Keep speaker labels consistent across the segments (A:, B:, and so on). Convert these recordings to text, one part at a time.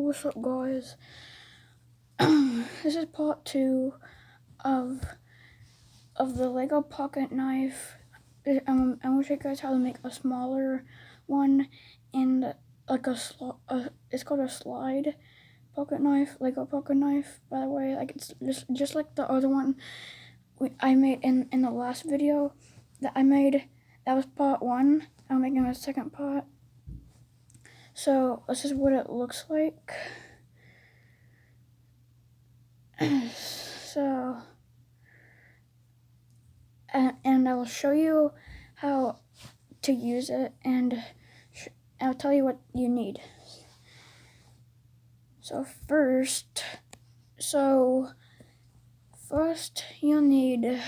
A: what's up guys? This is part 2 of the Lego pocket knife. I'm gonna show you guys how to make a smaller one and like it's called a slide pocket knife, Lego pocket knife, by the way. Like it's just like the other one I made in the last video that I made. That was part 1. I'm making a second part. So this is what it looks like. So, and I'll show you how to use it, and I'll tell you what you need. So first you'll need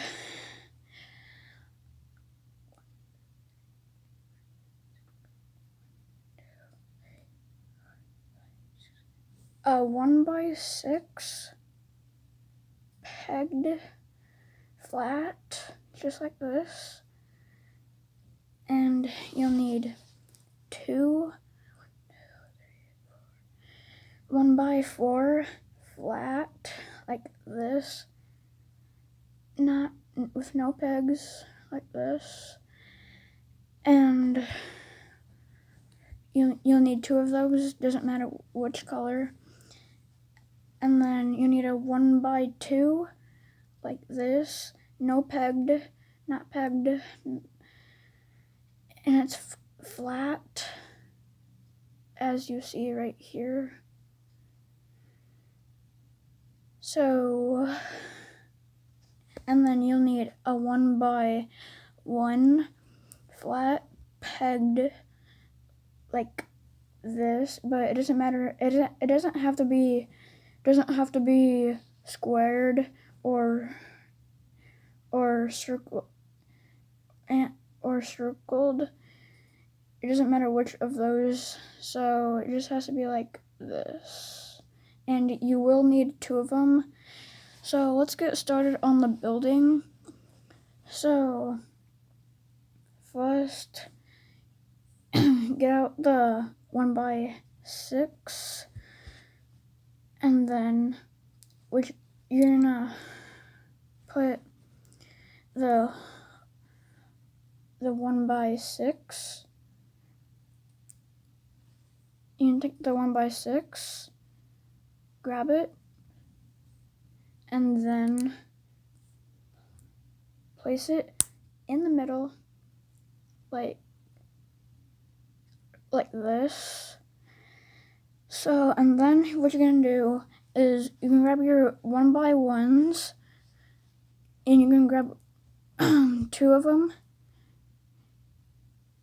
A: a 1x6 pegged flat, just like this, and you'll need 2 1x4 flat, like this, not with no pegs, like this, and you'll need 2 of those, doesn't matter which color. And then you need a 1x2, like this, no pegged, not pegged, and it's flat, as you see right here. So, and then you'll need a 1x1 flat pegged like this, but it doesn't matter. It doesn't have to be squared or circled. It doesn't matter which of those. So it just has to be like this. And you will need 2 of them. So let's get started on the building. So first, get out the 1x6, and then you're gonna put the 1x6. You can take the 1x6, grab it, and then place it in the middle, like this. So, and then what you're gonna do is you can grab your 1x1s, and you can grab 2 of them,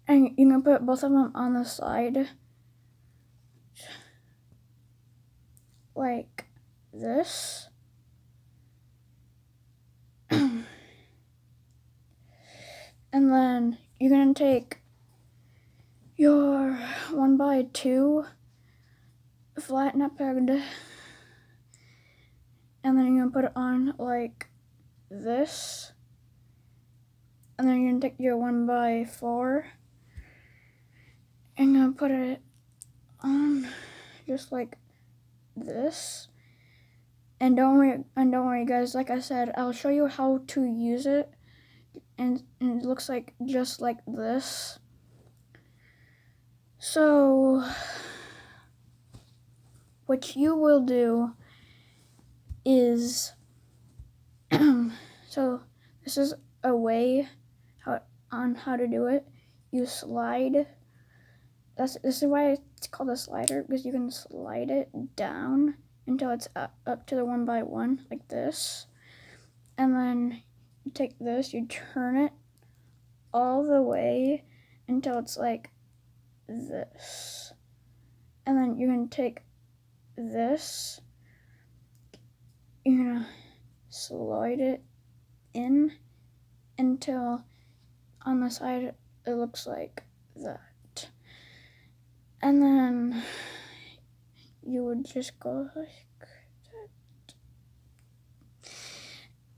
A: and you can put both of them on the side, like this. And then you're gonna take your 1x2 flat, not pegged, and then you're gonna put it on like this. And then you're gonna take your 1x4 and gonna put it on just like this. And don't worry guys, like I said, I'll show you how to use it, and it looks like just like this. So what you will do is so this is a way on how to do it. You slide. This is why it's called a slider, because you can slide it down until it's up to the 1x1 like this. And then you take this, you turn it all the way until it's like this. And then you're gonna take this, you're gonna slide it in until on the side it looks like that. And then you would just go like that.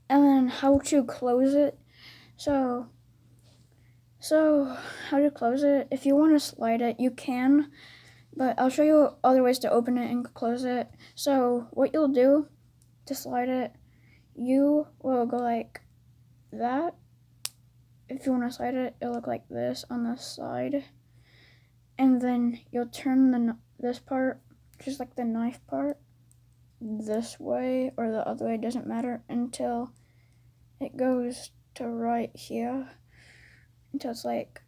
A: And then how to close it. So how to close it, if you want to slide it, you can. but I'll show you other ways to open it and close it. So what you'll do to slide it, you will go like that. If you want to slide it, it'll look like this on the side. And then you'll turn this part, just like the knife part, this way or the other way, doesn't matter, until it goes to right here, until it's like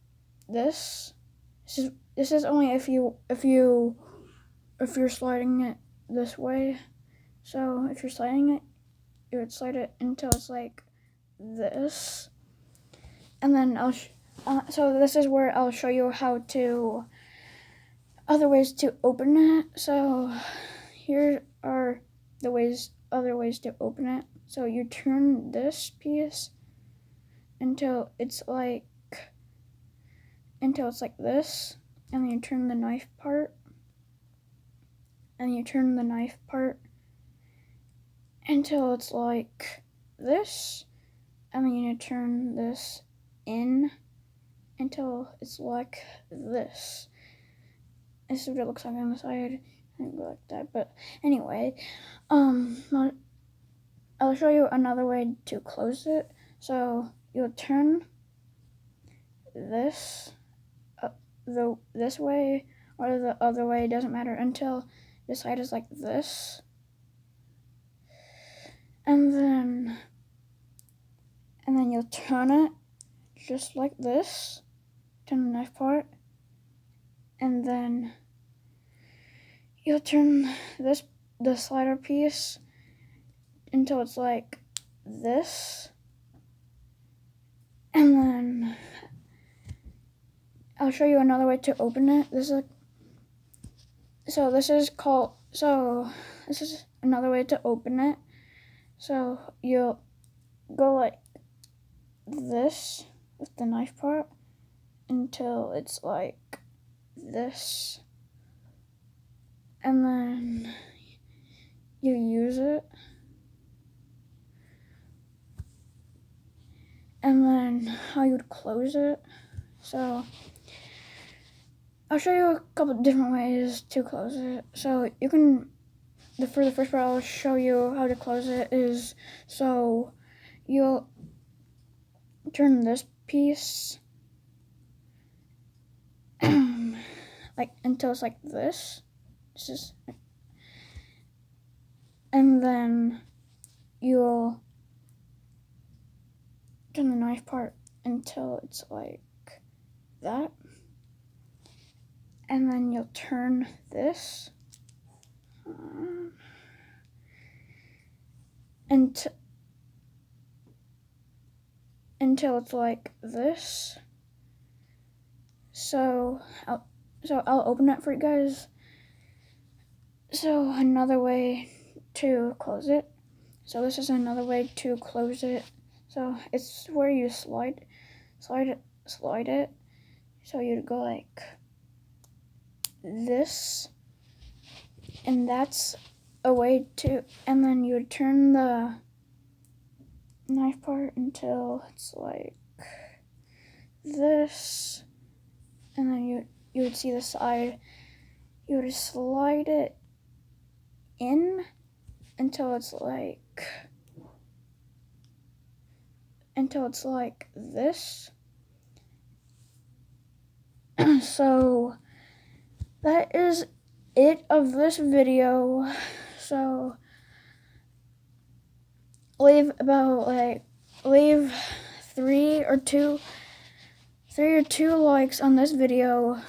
A: this. This is only if you're sliding it this way. So if you're sliding it, you would slide it until it's like this, and then so this is where I'll show you how to other ways to open it. So here are the other ways to open it. So you turn this piece until it's like this, and then you turn the knife part, and you turn the knife part until it's like this, and then you turn this in until it's like this. This is what it looks like on the side. I didn't go like that, but anyway, I'll show you another way to close it. So you'll turn this this way or the other way, doesn't matter, until this side is like this, and then you'll turn it just like this, turn the knife part, and then you'll turn the slider piece until it's like this, and then I'll show you another way to open it. This is another way to open it. So you'll go like this with the knife part until it's like this, and then you use it, and then how you would close it. So I'll show you a couple different ways to close it. So you can, for the first part I'll show you how to close it is, so you'll turn this piece like until it's like this. And then you'll turn the knife part until it's like that. And then you'll turn this until it's like this. So I'll open it for you guys. So another way to close it. So this is another way to close it. So it's where you slide it. So you'd go like this, and that's a way to, and then you would turn the knife part until it's like this, and then you would see the side. You would slide it in until it's like this. So that is it of this video. So leave 3 or 2 likes on this video.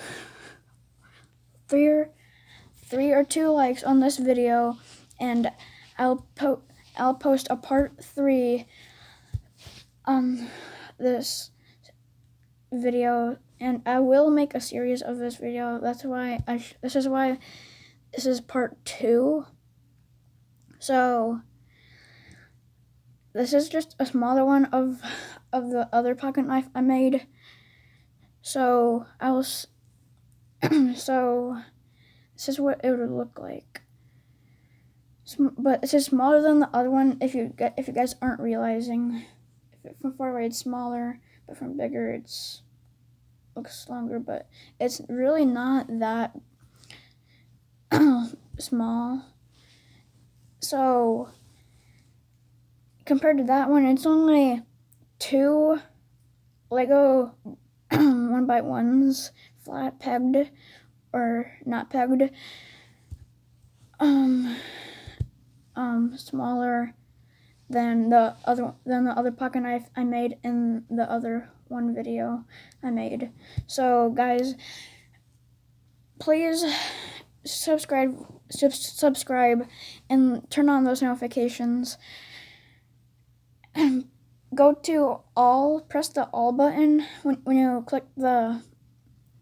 A: 3 or 2 likes on this video, and I'll post a part 3 on this video, and I will make a series of this video. That's why this is part 2. So this is just a smaller one of the other pocket knife I made. So so this is what it would look like. But this is smaller than the other one. If you guys aren't realizing, from far away it's smaller, but from bigger looks longer. But it's really not that small. So compared to that one, it's only 2 Lego 1x1s flat pegged or not pegged. Smaller than the other pocket knife I made in the other one video I made. So guys, please subscribe and turn on those notifications. Go to all, press the all button when you click the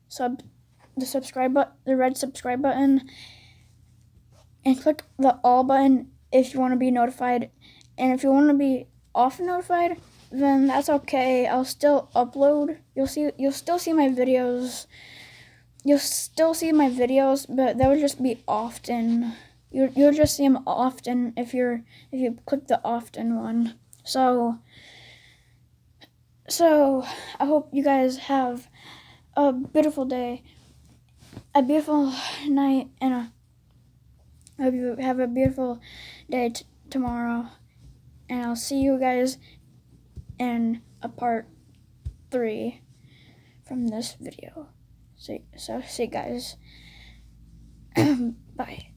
A: subscribe button, the red subscribe button, and click the all button if you want to be notified. And if you want to be off notified, then that's okay. I'll still upload. You'll still see my videos. You'll still see my videos, but that would just be often. You'll just see them often if you click the often one. So I hope you guys have a beautiful day, a beautiful night, and I hope you have a beautiful day tomorrow. And I'll see you guys in a part 3 from this video. So see you guys. Bye.